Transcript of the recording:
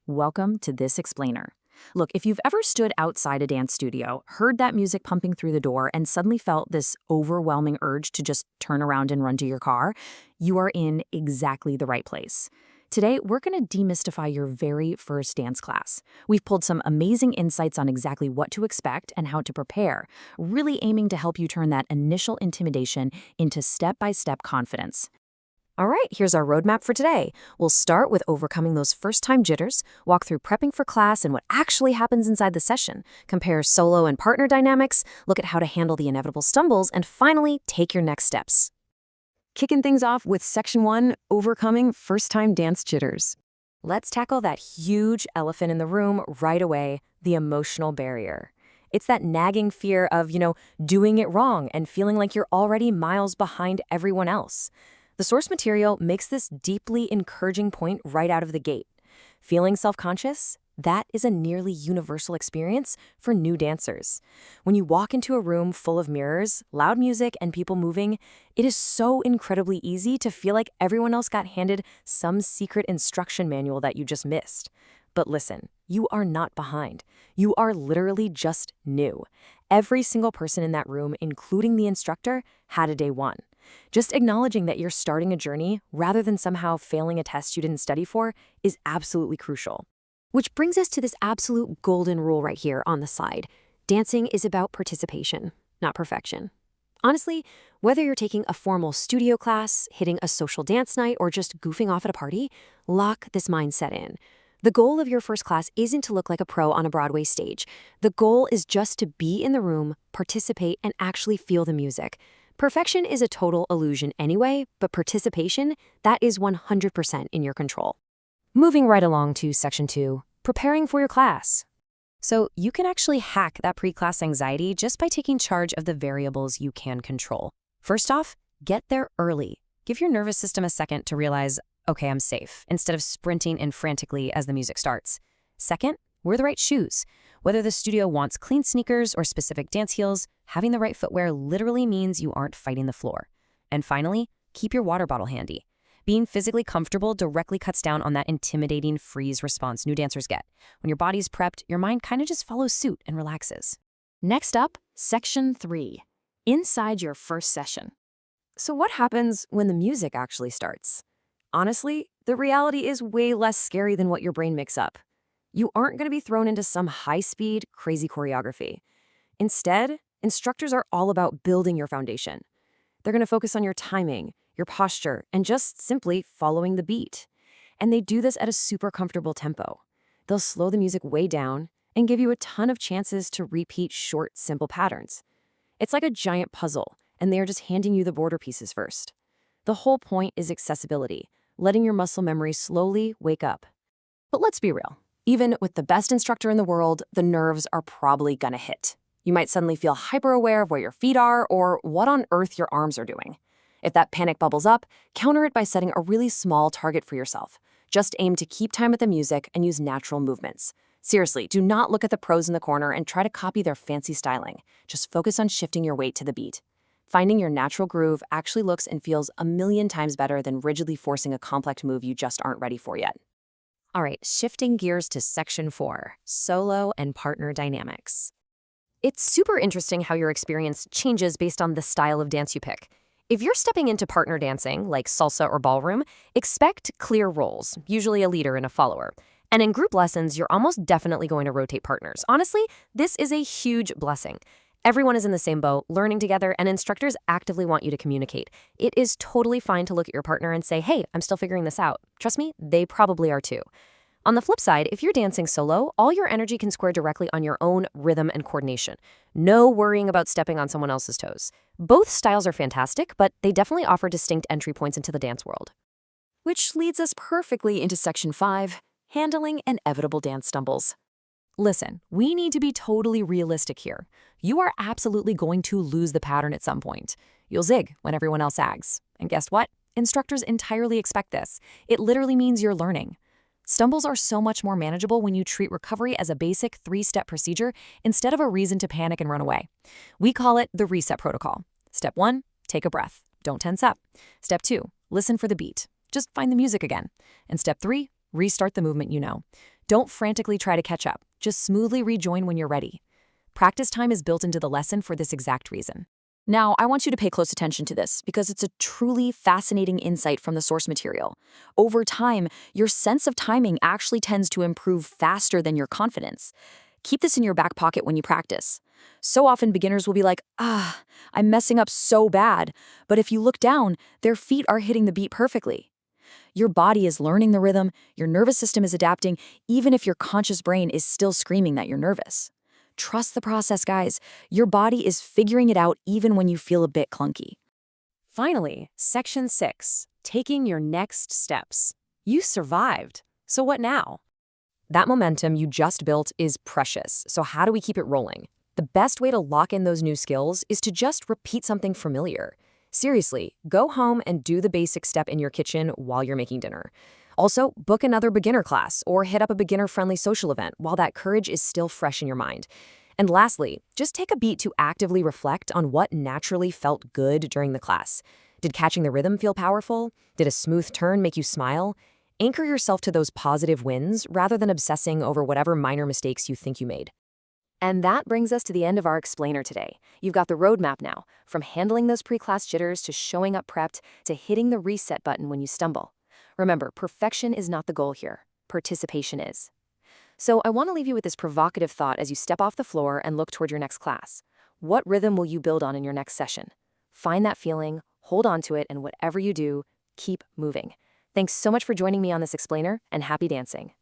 Welcome to This Explainer. Look, if you've ever stood outside a dance studio, heard that music pumping through the door, and suddenly felt this overwhelming urge to just turn around and run to your car, you are in exactly the right place. Today, we're going to demystify your very first dance class. We've pulled some amazing insights on exactly what to expect and how to prepare, really aiming to help you turn that initial intimidation into step-by-step confidence. All right, here's our roadmap for today. We'll start with overcoming those first-time jitters, walk through prepping for class and what actually happens inside the session, compare solo and partner dynamics, look at how to handle the inevitable stumbles, and finally, take your next steps. Kicking things off with Section 1, Overcoming First-Time Dance Jitters. Let's tackle that huge elephant in the room right away, the emotional barrier. It's that nagging fear of, doing it wrong and feeling like you're already miles behind everyone else. The source material makes this deeply encouraging point right out of the gate. Feeling self-conscious? That is a nearly universal experience for new dancers. When you walk into a room full of mirrors, loud music, and people moving, it is so incredibly easy to feel like everyone else got handed some secret instruction manual that you just missed. But listen, you are not behind. You are literally just new. Every single person in that room, including the instructor, had a day one. Just acknowledging that you're starting a journey rather than somehow failing a test you didn't study for is absolutely crucial. Which brings us to this absolute golden rule right here on the slide. Dancing is about participation, not perfection. Honestly, whether you're taking a formal studio class, hitting a social dance night, or just goofing off at a party, lock this mindset in. The goal of your first class isn't to look like a pro on a Broadway stage. The goal is just to be in the room, participate, and actually feel the music. Perfection is a total illusion anyway, but participation, that is 100% in your control. Moving right along to Section 2, Preparing for your class. So you can actually hack that pre-class anxiety just by taking charge of the variables you can control. First off, get there early. Give your nervous system a second to realize, okay, I'm safe, instead of sprinting in frantically as the music starts. Second, wear the right shoes. Whether the studio wants clean sneakers or specific dance heels, having the right footwear literally means you aren't fighting the floor. And finally, keep your water bottle handy. Being physically comfortable directly cuts down on that intimidating freeze response new dancers get. When your body's prepped, your mind kind of just follows suit and relaxes. Next up, Section 3, Inside your first session. So what happens when the music actually starts? Honestly, the reality is way less scary than what your brain makes up. You aren't going to be thrown into some high-speed, crazy choreography. Instead, instructors are all about building your foundation. They're going to focus on your timing, your posture, and just simply following the beat. And they do this at a super comfortable tempo. They'll slow the music way down and give you a ton of chances to repeat short, simple patterns. It's like a giant puzzle, and they're just handing you the border pieces first. The whole point is accessibility, letting your muscle memory slowly wake up. But let's be real. Even with the best instructor in the world, the nerves are probably gonna hit. You might suddenly feel hyper-aware of where your feet are or what on earth your arms are doing. If that panic bubbles up, counter it by setting a really small target for yourself. Just aim to keep time with the music and use natural movements. Seriously, do not look at the pros in the corner and try to copy their fancy styling. Just focus on shifting your weight to the beat. Finding your natural groove actually looks and feels a million times better than rigidly forcing a complex move you just aren't ready for yet. All right, shifting gears to Section 4, Solo and Partner Dynamics. It's super interesting how your experience changes based on the style of dance you pick. If you're stepping into partner dancing, like salsa or ballroom, expect clear roles, usually a leader and a follower. And in group lessons, you're almost definitely going to rotate partners. Honestly, this is a huge blessing. Everyone is in the same boat, learning together, and instructors actively want you to communicate. It is totally fine to look at your partner and say, hey, I'm still figuring this out. Trust me, they probably are too. On the flip side, if you're dancing solo, all your energy can square directly on your own rhythm and coordination. No worrying about stepping on someone else's toes. Both styles are fantastic, but they definitely offer distinct entry points into the dance world. Which leads us perfectly into Section 5, Handling Inevitable Dance Stumbles. Listen, we need to be totally realistic here. You are absolutely going to lose the pattern at some point. You'll zig when everyone else zags. And guess what? Instructors entirely expect this. It literally means you're learning. Stumbles are so much more manageable when you treat recovery as a basic 3-step procedure instead of a reason to panic and run away. We call it the reset protocol. Step 1, take a breath. Don't tense up. Step 2, listen for the beat. Just find the music again. And step 3, restart the movement you know. Don't frantically try to catch up. Just smoothly rejoin when you're ready. Practice time is built into the lesson for this exact reason. Now, I want you to pay close attention to this because it's a truly fascinating insight from the source material. Over time, your sense of timing actually tends to improve faster than your confidence. Keep this in your back pocket when you practice. So often beginners will be like, I'm messing up so bad. But if you look down, their feet are hitting the beat perfectly. Your body is learning the rhythm, your nervous system is adapting, even if your conscious brain is still screaming that you're nervous. Trust the process, guys. Your body is figuring it out even when you feel a bit clunky. Finally, Section 6, taking your next steps. You survived. So what now? That momentum you just built is precious, so how do we keep it rolling? The best way to lock in those new skills is to just repeat something familiar. Seriously, go home and do the basic step in your kitchen while you're making dinner. Also, book another beginner class or hit up a beginner-friendly social event while that courage is still fresh in your mind. And lastly, just take a beat to actively reflect on what naturally felt good during the class. Did catching the rhythm feel powerful? Did a smooth turn make you smile? Anchor yourself to those positive wins rather than obsessing over whatever minor mistakes you think you made. And that brings us to the end of our explainer today. You've got the roadmap now, from handling those pre-class jitters to showing up prepped to hitting the reset button when you stumble. Remember, perfection is not the goal here. Participation is. So I want to leave you with this provocative thought as you step off the floor and look toward your next class. What rhythm will you build on in your next session? Find that feeling, hold on to it, and whatever you do, keep moving. Thanks so much for joining me on this explainer, and happy dancing.